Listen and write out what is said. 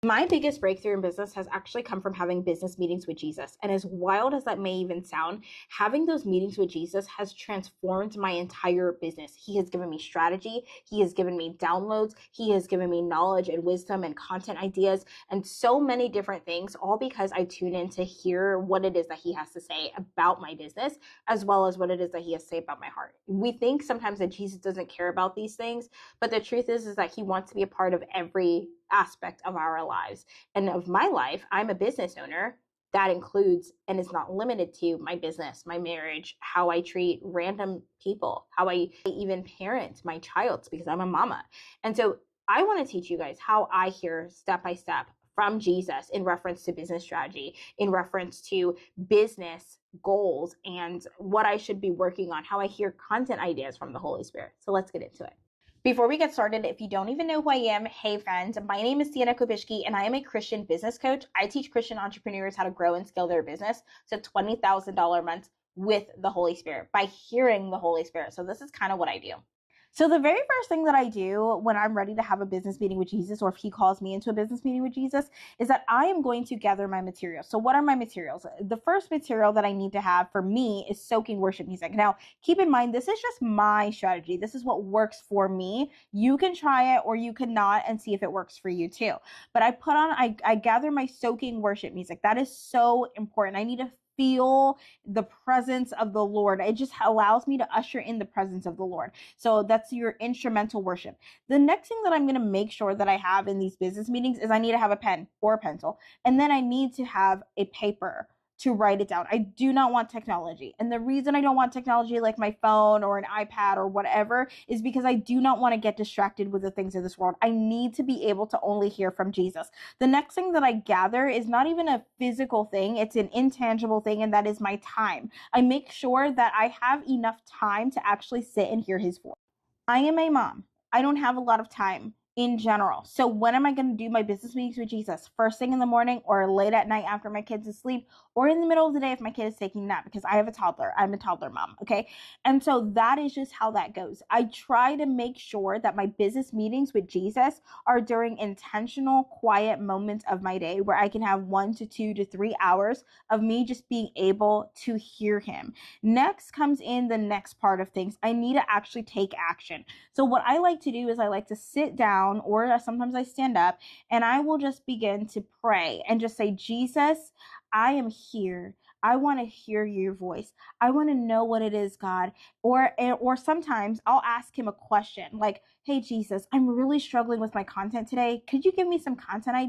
My biggest breakthrough in business has actually come from having business meetings with Jesus. And as wild as that may even sound, having those meetings with Jesus has transformed my entire business. He has given me strategy, He has given me downloads, He has given me knowledge and wisdom and content ideas and so many different things, all because I tune in to hear what it is that He has to say about my business, as well as what it is that He has to say about my heart. We think sometimes that Jesus doesn't care about these things, but the truth is that He wants to be a part of every aspect of our lives and of my life. I'm a business owner. That includes and is not limited to my business, my marriage, how I treat random people, how I even parent my child because I'm a mama. And so I want to teach you guys how I hear step by step from Jesus in reference to business strategy, in reference to business goals and what I should be working on, how I hear content ideas from the Holy Spirit. So let's get into it. Before we get started, if you don't even know who I am, hey friends, my name is Sienna Kubishki and I am a Christian business coach. I teach Christian entrepreneurs how to grow and scale their business to $20,000 months with the Holy Spirit by hearing the Holy Spirit. So this is kind of what I do. So the very first thing that I do when I'm ready to have a business meeting with Jesus, or if He calls me into a business meeting with Jesus, is that I am going to gather my materials. So what are my materials? The first material that I need to have for me is soaking worship music. Now, keep in mind, this is just my strategy. This is what works for me. You can try it or you can not and see if it works for you too. But I gather my soaking worship music. That is so important. I need to feel the presence of the Lord. It just allows me to usher in the presence of the Lord. So that's your instrumental worship. The next thing that I'm going to make sure that I have in these business meetings is I need to have a pen or a pencil. And then I need to have a paper to write it down. I do not want technology. And the reason I don't want technology like my phone or an iPad or whatever is because I do not want to get distracted with the things of this world. I need to be able to only hear from Jesus. The next thing that I gather is not even a physical thing, it's an intangible thing, and that is my time. I make sure that I have enough time to actually sit and hear His voice. I am a mom. I don't have a lot of time in general. So when am I going to do my business meetings with Jesus? First thing in the morning or late at night after my kids asleep or in the middle of the day if my kid is taking a nap because I have a toddler. I'm a toddler mom. Okay. And so that is just how that goes. I try to make sure that my business meetings with Jesus are during intentional, quiet moments of my day where I can have 1 to 2 to 3 hours of me just being able to hear Him. Next comes in the next part of things. I need to actually take action. So what I like to do is I like to sit down or sometimes I stand up and I will just begin to pray and just say, Jesus, I am here. I want to hear your voice. I want to know what it is, God. Or sometimes I'll ask Him a question like, hey, Jesus, I'm really struggling with my content today. Could you give me some content ideas?